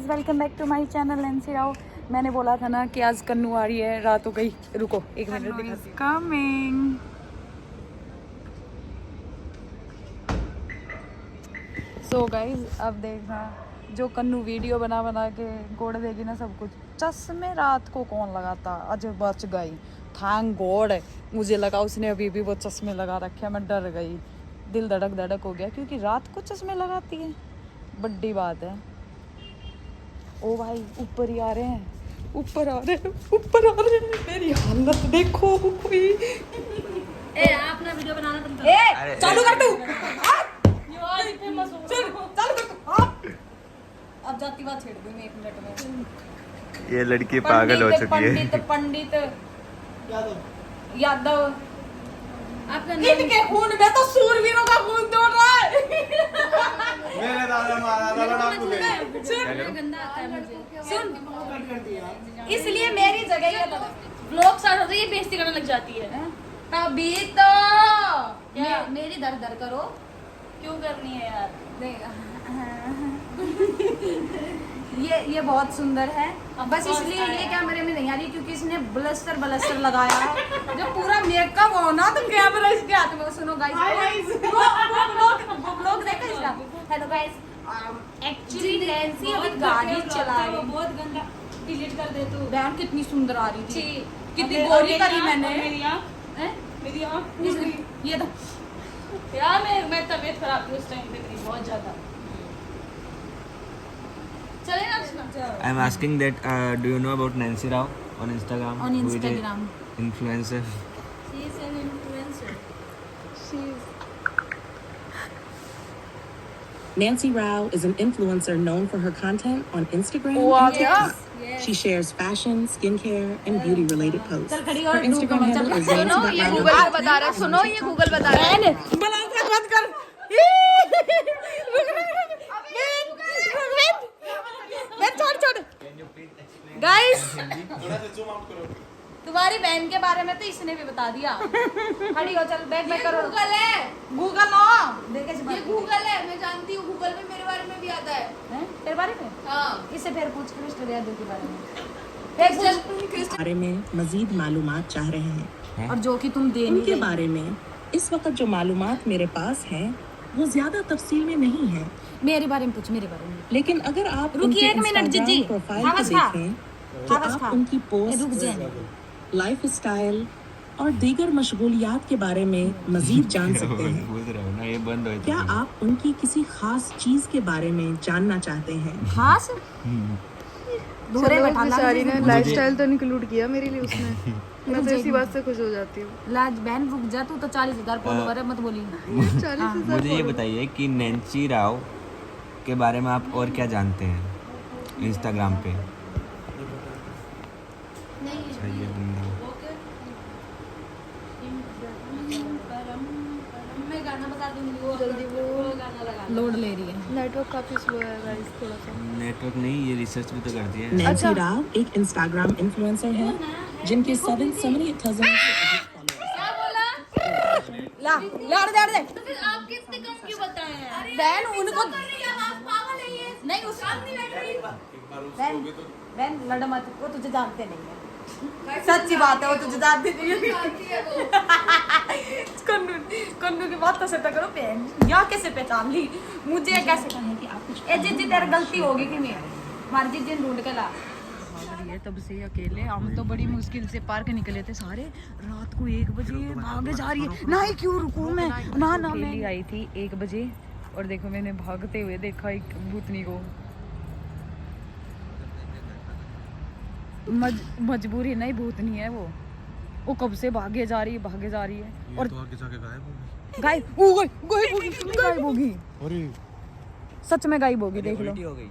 Guys, welcome back to my channel Nancy Rao. मैंने बोला था ना कि आज कन्नू आ रही है, रात हो गई। रुको एक मिनट दिखाती हूँ। कमिंग। सो गाइस, अब देखना जो कन्नू वीडियो बना बना के गोड़ देगी ना सब कुछ। चश्मे रात को कौन लगाता, आज बच गई। Thank God. मुझे लगा उसने अभी भी वो चश्मे लगा रखे, मैं डर गई। दिल धड़क धड़क हो गया क्योंकि रात को चश्मे लगाती है। बड़ी बात है। ओ भाई, ऊपर ही आ रहे हैं, ऊपर आ रहे हैं, ऊपर आ रहे हैं। मेरी हालत देखो कोई। ए आप ना वीडियो बनाना तुम तो। ए चालू कर तू। फेमस हो चल चालू कर तू। अब जाती बात छेड़ दूं मैं 1 मिनट में। ये लड़की पागल हो चुकी है। पंडित यादव आपका इनके खून में तो सूरवीरों का खून दौड़ रहा है। मेरे दादा मारा गंदा आता है मुझे। सुन, इसलिए मेरी जगह ये था। ब्लॉग स्टार्ट होते ही बेइज्जती करने लग जाती है। तभी तो क्या? मेरी दर दर करो। क्यों करनी है यार? ये बहुत सुंदर है। अब बस बहुत इसलिए आया ये है। कैमरे में नहीं आ रही क्योंकि इसने ब्लस्टर लगाया है। जब पूरा मेकअप हो ना तो कैमरा इसके हाथ में। सुनो गाइस, वो ब्लॉग देखा इसका। हेलो गाइस, एक्चुअली नैंसी अभी गाड़ी चला रही है। बहुत गंदा। डिलीट कर दे तू। बहन कितनी सुंदर आ रही थी, छी। कितनी अब गोरी मेरी करी आँख मैंने। और मेरी आँख हैं? मेरी आँख इस- ये तो यार मैं तबीयत खराब थी उस टाइम पे मेरी बहुत ज्यादा। चले ना सुना। I am asking that do you know about Nancy Rao on Instagram? On Who is a Instagram. influencer. She is an influencer. Nancy Rao is an influencer known for her content on Instagram Wow, and TikTok. Yes. She shares fashion, skincare, and beauty-related posts. चल खड़ी Her और Instagram handle is सुनो, ये Nancy.Rao. Google बता रहा है। सुनो, ये गूगल बता रहा है। ब्लॉग बंद कर। छोड़ गाइस, तुम्हारी बहन के बारे में तो इसने भी बता दिया। खड़ी हो, चल बैठ में करो। गूगल है। गूगल हो देखे ये गूगल है, मैं जानती हूँ। गूगल में मेरे बारे में भी आता है। तेरे बारे में। हाँ। इससे फिर पूछ क्रिस्टल यादव के बारे में। फिर पूछ। बारे में मजीद मालूमात चाह रहे हैं और जो कि तुम दे नहीं उनके रही। बारे में इस वक्त जो मालूमात मेरे पास हैं वो ज्यादा तफसील में नहीं है, मेरे बारे में पूछ, मेरे बारे में। लेकिन अगर आप रुकिए उनके एक मिनट, Instagram जीजी। प्रोफाइल को खावस खा। देखें तो खावस खा। आप उनकी रुक पोस्ट, जाए। लाइफ स्टाइल और दीगर मशगूलियात के बारे में मजीद जान सकते हैं। पूछ रहा हूँ ना, ये बंद हो क्या आप उनकी किसी खास चीज के बारे में जानना चाहते हैं? खास धोरे बैठा बेचारी ने लाज लाइफस्टाइल तो इंक्लूड किया मेरे लिए उसने। मैं तो इसी बात से खुश हो जाती हूँ। बहन रुक जा, तू तो 40,000 फॉलोवर है, मत बोली। 40,000 मुझे ये बताइए कि नैंसी राव के बारे में आप और क्या जानते हैं इंस्टाग्राम पे? अच्छा, ये बंदा। मैं गाना बता दूंगी। वो जल्दी वो गाना लगा। लोड ले रही है। नेटवर्क काफी स्लो है गाइस, थोड़ा सा। नेटवर्क नहीं, ये रिसर्च भी तो करती है। नैंसी राव एक इंस्टाग्राम इन्फ्लुएंसर है जिनके 78,000 से अधिक followers हैं। क्या बोला? ला लड़ दे। तो फिर आप कितने कम क्यों बताए हैं? बहन उनको पागल है ये। नहीं, उस बहन लड़ मत, वो तुझे जानते नहीं है। सच्ची बात है, वो तुझे जानते नहीं है। कन्नू की बात तो से करो बहन, यहाँ कैसे पहचान ली मुझे? कैसे कहें कि आप कुछ ए जीजी तेरी गलती होगी कि नहीं? हमारी जीजी ढूंढ के ला। ये तब से अकेले हम तो बड़ी मुश्किल से पार्क निकले थे सारे। रात को 1 बजे भागे जा रही है। नहीं क्यों रुकूं मैं? ना मैं आई थी 1 बजे और देखो मैंने भागते हुए देखा एक भूतनी को। मजबूरी नहीं, भूतनी है वो कब से भागे जा रही है और तो आगे जाके गायब होगी। सच में गायब होगी, देख लो। हो गई।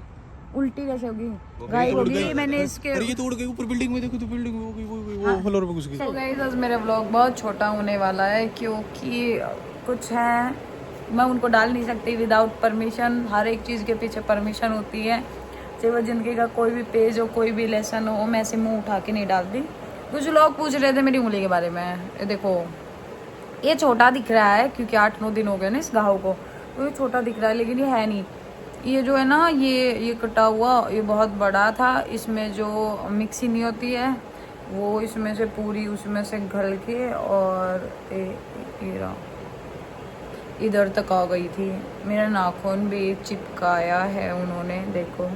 उल्टी कैसे होगी? गायब होगी। मैंने इसके अरे ये तोड़ गई ऊपर बिल्डिंग में, देखो तो बिल्डिंग में हो गई, वो फ्लोर में घुस गई। तो गाइस, आज मेरा व्लॉग बहुत छोटा होने वाला है क्योंकि कुछ है मैं उनको डाल नहीं सकती विदाउट परमिशन। हर एक चीज़ के पीछे परमिशन होती है। चाहे वो जिंदगी का कोई भी पेज हो, कोई भी लेसन हो, मैं ऐसे मुंह उठा के नहीं डालती। कुछ लोग पूछ रहे थे मेरी उंगली के बारे में। ये देखो, ये छोटा दिख रहा है क्योंकि 8-9 दिन हो गए ना इस घाव को, तो ये छोटा दिख रहा है लेकिन ये है नहीं। ये जो है ना, ये कटा हुआ, ये बहुत बड़ा था। इसमें जो मिक्सी नहीं होती है वो इसमें से पूरी उसमें से घल के और ये रहा, इधर तक आ गई थी। मेरा नाखून भी चिपकाया है उन्होंने, देखो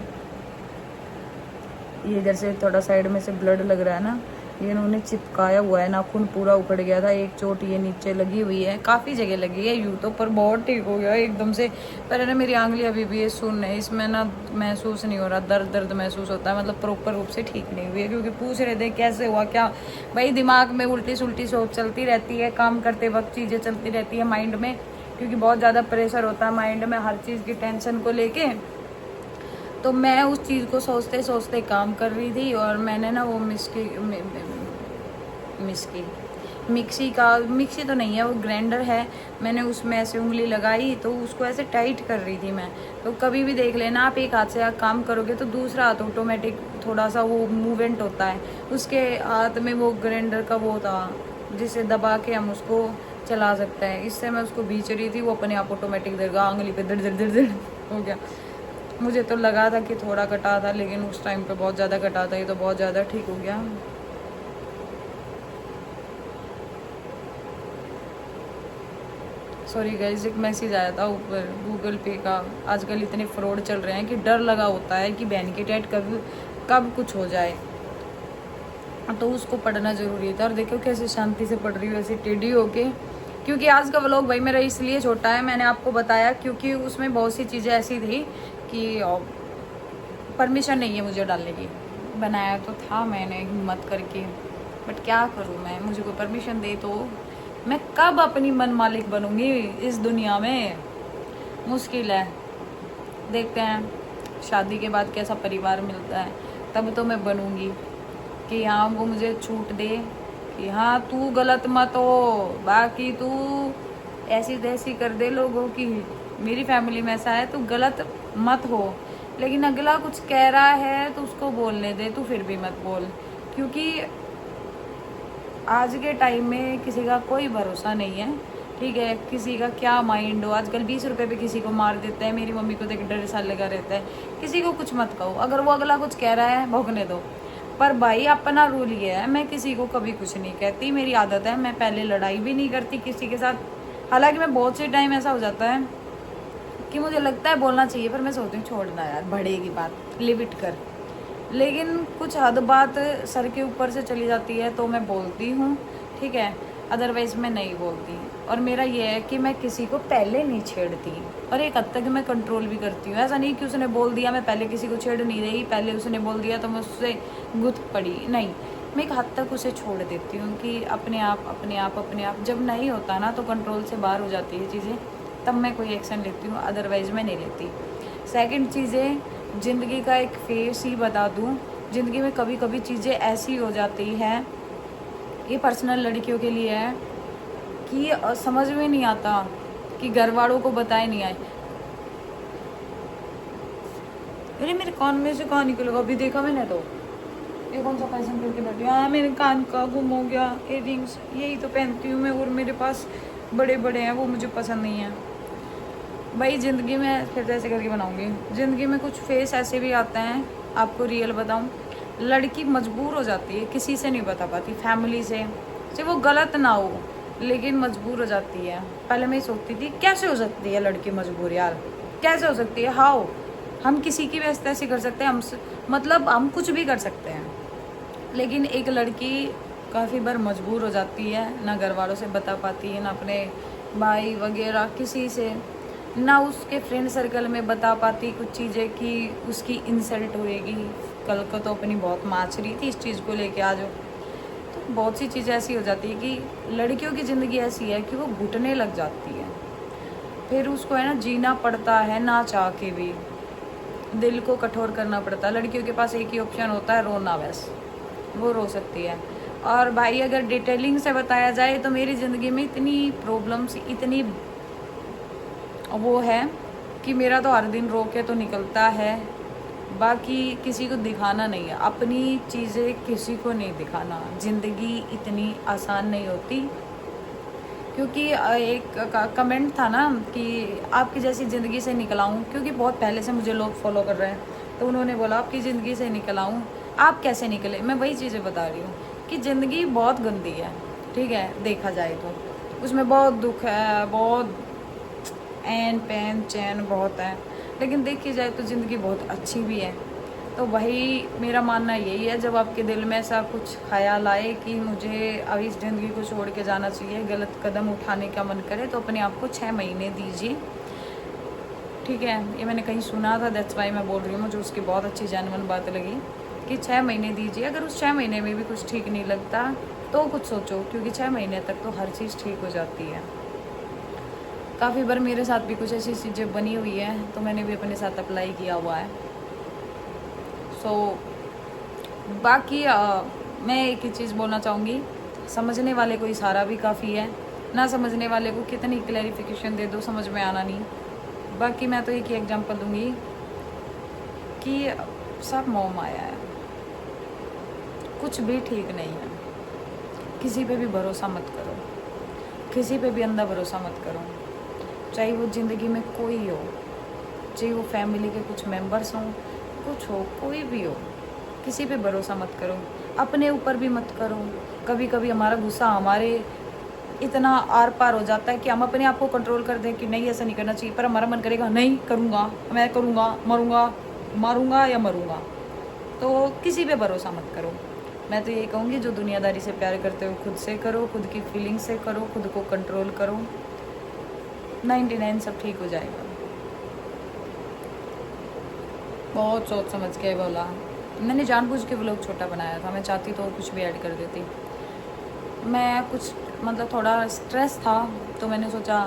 ये इधर से थोड़ा साइड में से ब्लड लग रहा है ना, ये इन्होंने चिपकाया हुआ है। नाखून पूरा उखड़ गया था। एक चोट ये नीचे लगी हुई है, काफ़ी जगह लगी है यूँ तो, पर बहुत ठीक हो गया एकदम से। पर है ना मेरी आंगली अभी भी ये सुन्न है, इसमें ना महसूस नहीं हो रहा, दर्द महसूस होता है, मतलब प्रॉपर रूप से ठीक नहीं हुई है। क्योंकि पूछ रहे थे कैसे हुआ क्या, भाई दिमाग में उल्टी सुल्टी सोच चलती रहती है, काम करते वक्त चीज़ें चलती रहती है माइंड में, क्योंकि बहुत ज़्यादा प्रेशर होता है माइंड में हर चीज़ की टेंशन को लेके। तो मैं उस चीज़ को सोचते सोचते काम कर रही थी, और मैंने ना वो मिक्सी तो नहीं है, वो ग्राइंडर है, मैंने उसमें ऐसे उंगली लगाई तो उसको ऐसे टाइट कर रही थी मैं। तो कभी भी देख लेना आप, एक हाथ से आप काम करोगे तो दूसरा हाथ ऑटोमेटिक थोड़ा सा वो मूवमेंट होता है। उसके हाथ में वो ग्राइंडर का वो था जिसे दबा के हम उसको चला सकते हैं। इससे मैं उसको बीच रही थी, वो अपने आप ऑटोमेटिक देगा, आंगली पे दर दर दर दर हो गया। मुझे तो लगा था कि थोड़ा कटा था, लेकिन उस टाइम पे बहुत ज़्यादा कटा था। ये तो बहुत ज़्यादा ठीक हो गया। सॉरी गाइस, एक मैसेज आया था ऊपर गूगल पे का। आजकल इतने फ्रॉड चल रहे हैं कि डर लगा होता है कि बहन की डेट कब कुछ हो जाए, तो उसको पढ़ना ज़रूरी था। और देखो कैसे शांति से पढ़ रही हूँ, ऐसे टेढ़ी होके। क्योंकि आज का व्लॉग भाई मेरा इसलिए छोटा है, मैंने आपको बताया क्योंकि उसमें बहुत सी चीज़ें ऐसी थी कि परमिशन नहीं है मुझे डालने की। बनाया तो था मैंने हिम्मत करके, बट क्या करूँ मैं, मुझे कोई परमिशन दे तो मैं कब अपनी मन मालिक बनूंगी इस दुनिया में। मुश्किल है, देखते हैं शादी के बाद कैसा परिवार मिलता है, तब तो मैं बनूंगी कि हाँ वो मुझे छूट दे कि हाँ तू गलत मत हो, बाकी तू ऐसी तैसी कर दे लोगों की, मेरी फैमिली में ऐसा है, तू गलत मत हो। लेकिन अगला कुछ कह रहा है तो उसको बोलने दे, तू फिर भी मत बोल। क्योंकि आज के टाइम में किसी का कोई भरोसा नहीं है, ठीक है, किसी का क्या माइंड हो। आजकल 20 रुपए पे किसी को मार देता है। मेरी मम्मी को देख डर सा लगा रहता है। किसी को कुछ मत कहो, अगर वो अगला कुछ कह रहा है भौंकने दो। पर भाई अपना रूल ये है, मैं किसी को कभी कुछ नहीं कहती, मेरी आदत है। मैं पहले लड़ाई भी नहीं करती किसी के साथ। हालांकि मैं बहुत से टाइम ऐसा हो जाता है कि मुझे लगता है बोलना चाहिए, पर मैं सोचती हूँ छोड़ना यार, बढ़ेगी बात, लिमिट कर। लेकिन कुछ हद बात सर के ऊपर से चली जाती है तो मैं बोलती हूँ, ठीक है, अदरवाइज़ मैं नहीं बोलती। और मेरा ये है कि मैं किसी को पहले नहीं छेड़ती, और एक हद तक मैं कंट्रोल भी करती हूँ। ऐसा नहीं कि उसने बोल दिया मैं पहले किसी को छेड़ नहीं रही, पहले उसने बोल दिया तो मैं उससे गुथ पड़ी, नहीं, मैं एक हद तक उसे छोड़ देती हूँ कि अपने आप जब नहीं होता ना तो कंट्रोल से बाहर हो जाती है चीज़ें, तब मैं कोई एक्शन लेती हूँ, अदरवाइज़ मैं नहीं लेती। सेकंड चीज़ें, ज़िंदगी का एक फेस ही बता दूँ, ज़िंदगी में कभी कभी चीज़ें ऐसी हो जाती हैं, ये पर्सनल लड़कियों के लिए है, कि समझ में नहीं आता कि घर वालों को बताए नहीं आए। अरे मेरे कान में से कहाँ निकल गया, अभी देखा मैंने तो, ये कौन सा फैशन करके बैठी हूँ। हाँ मेरे कान का गुम हो गया, इयररिंग्स यही तो पहनती हूँ मैं, और मेरे पास बड़े बड़े हैं, वो मुझे पसंद नहीं है भाई। ज़िंदगी में फिर तो ऐसे करके बनाऊंगी। ज़िंदगी में कुछ फेस ऐसे भी आते हैं, आपको रियल बताऊं, लड़की मजबूर हो जाती है, किसी से नहीं बता पाती, फैमिली से वो गलत ना हो लेकिन मजबूर हो जाती है। पहले मैं सोचती थी कैसे हो सकती है लड़की मजबूर, यार कैसे हो सकती है, हाउ, हम किसी की भी ऐसे कर सकते हैं, मतलब हम कुछ भी कर सकते हैं। लेकिन एक लड़की काफ़ी बार मजबूर हो जाती है, ना घर वालों से बता पाती है, ना अपने भाई वगैरह किसी से, ना उसके फ्रेंड सर्कल में बता पाती कुछ चीज़ें कि उसकी इंसल्ट होएगी। कल को तो अपनी बहुत माच रही थी इस चीज़ को लेके आज, तो बहुत सी चीज़ें ऐसी हो जाती है कि लड़कियों की ज़िंदगी ऐसी है कि वो घुटने लग जाती है, फिर उसको है ना जीना पड़ता है, ना चाह के भी दिल को कठोर करना पड़ता है। लड़कियों के पास एक ही ऑप्शन होता है, रोना, बस वो रो सकती है। और भाई अगर डिटेलिंग से बताया जाए तो मेरी ज़िंदगी में इतनी प्रॉब्लम्स, इतनी वो है कि मेरा तो हर दिन रो के तो निकलता है, बाकी किसी को दिखाना नहीं है, अपनी चीज़ें किसी को नहीं दिखाना। ज़िंदगी इतनी आसान नहीं होती, क्योंकि एक कमेंट था ना कि आपकी जैसी ज़िंदगी से निकल आऊँ, क्योंकि बहुत पहले से मुझे लोग फॉलो कर रहे हैं, तो उन्होंने बोला आपकी ज़िंदगी से निकल आऊँ, आप कैसे निकले। मैं वही चीज़ें बता रही हूँ कि ज़िंदगी बहुत गंदी है, ठीक है, देखा जाए तो उसमें बहुत दुख है, बहुत एन पैन चैन बहुत है, लेकिन देखी जाए तो ज़िंदगी बहुत अच्छी भी है। तो वही मेरा मानना यही है, जब आपके दिल में ऐसा कुछ ख्याल आए कि मुझे अब इस ज़िंदगी को छोड़ के जाना चाहिए, गलत कदम उठाने का मन करे, तो अपने आप को 6 महीने दीजिए, ठीक है। ये मैंने कहीं सुना था, दैट्स वाई मैं बोल रही हूँ, मुझे उसकी बहुत अच्छी जेन्युइन बात लगी कि 6 महीने दीजिए। अगर उस 6 महीने में भी कुछ ठीक नहीं लगता तो कुछ सोचो, क्योंकि 6 महीने तक तो हर चीज़ ठीक हो जाती है। काफ़ी बार मेरे साथ भी कुछ ऐसी चीज़ें बनी हुई है, तो मैंने भी अपने साथ अप्लाई किया हुआ है। सो बाकी मैं एक ही चीज़ बोलना चाहूँगी, समझने वाले को इशारा भी काफ़ी है, ना समझने वाले को कितनी क्लैरिफिकेशन दे दो समझ में आना नहीं। बाकी मैं तो एक ही एग्जांपल दूँगी कि सब मोह माया है, कुछ भी ठीक नहीं है। किसी पे भी भरोसा मत करो, किसी पे भी अंधा भरोसा मत करो, चाहे वो ज़िंदगी में कोई हो, चाहे वो फैमिली के कुछ मेंबर्स हों, कुछ हो, कोई भी हो, किसी पे भरोसा मत करो, अपने ऊपर भी मत करो। कभी कभी हमारा गुस्सा हमारे इतना आर पार हो जाता है कि हम अपने आप को कंट्रोल कर दें कि नहीं ऐसा नहीं करना चाहिए, पर हमारा मन करेगा नहीं करूँगा, मैं करूँगा, मारूँगा या मरूँगा। तो किसी पे भरोसा मत करो। मैं तो ये कहूँगी, जो दुनियादारी से प्यार करते हो खुद से करो, खुद की फीलिंग से करो, खुद को कंट्रोल करो, 99 सब ठीक हो जाएगा। बहुत सोच समझ के बोला, मैंने जानबूझ के व्लॉग छोटा बनाया था, मैं चाहती तो कुछ भी ऐड कर देती। मैं कुछ मतलब थोड़ा स्ट्रेस था, तो मैंने सोचा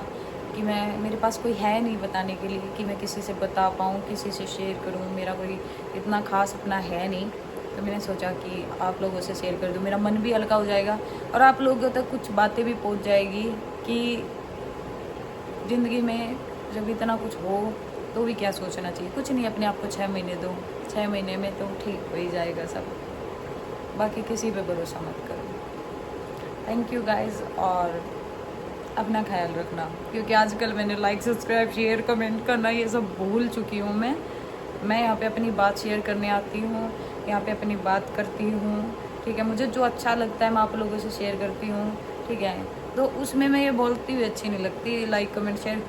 कि मेरे पास कोई है नहीं बताने के लिए कि मैं किसी से बता पाऊँ, किसी से शेयर करूँ, मेरा कोई इतना ख़ास अपना है नहीं। तो मैंने सोचा कि आप लोगों से शेयर कर दूँ, मेरा मन भी हल्का हो जाएगा और आप लोगों तक कुछ बातें भी पहुँच जाएगी कि ज़िंदगी में जब इतना कुछ हो तो भी क्या सोचना चाहिए। कुछ नहीं, अपने आप को 6 महीने दो, 6 महीने में तो ठीक हो ही जाएगा सब। बाकी किसी पे भरोसा मत करो। थैंक यू गाइस, और अपना ख्याल रखना, क्योंकि आजकल मैंने लाइक, सब्सक्राइब, शेयर, कमेंट करना ये सब भूल चुकी हूँ। मैं यहाँ पे अपनी बात शेयर करने आती हूँ, यहाँ पे अपनी बात करती हूँ, ठीक है। मुझे जो अच्छा लगता है मैं आप लोगों से शेयर करती हूँ, ठीक है। तो उसमें मैं ये बोलती हुई अच्छी नहीं लगती, लाइक कमेंट शेयर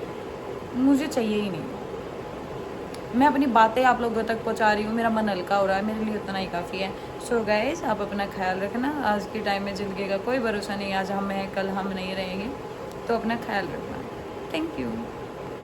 मुझे चाहिए ही नहीं। मैं अपनी बातें आप लोगों तक पहुंचा रही हूँ, मेरा मन हल्का हो रहा है, मेरे लिए उतना ही काफ़ी है। सो गाइस, आप अपना ख्याल रखना। आज के टाइम में ज़िंदगी का कोई भरोसा नहीं, आज हम हैं कल हम नहीं रहेंगे, तो अपना ख्याल रखना। Thank you.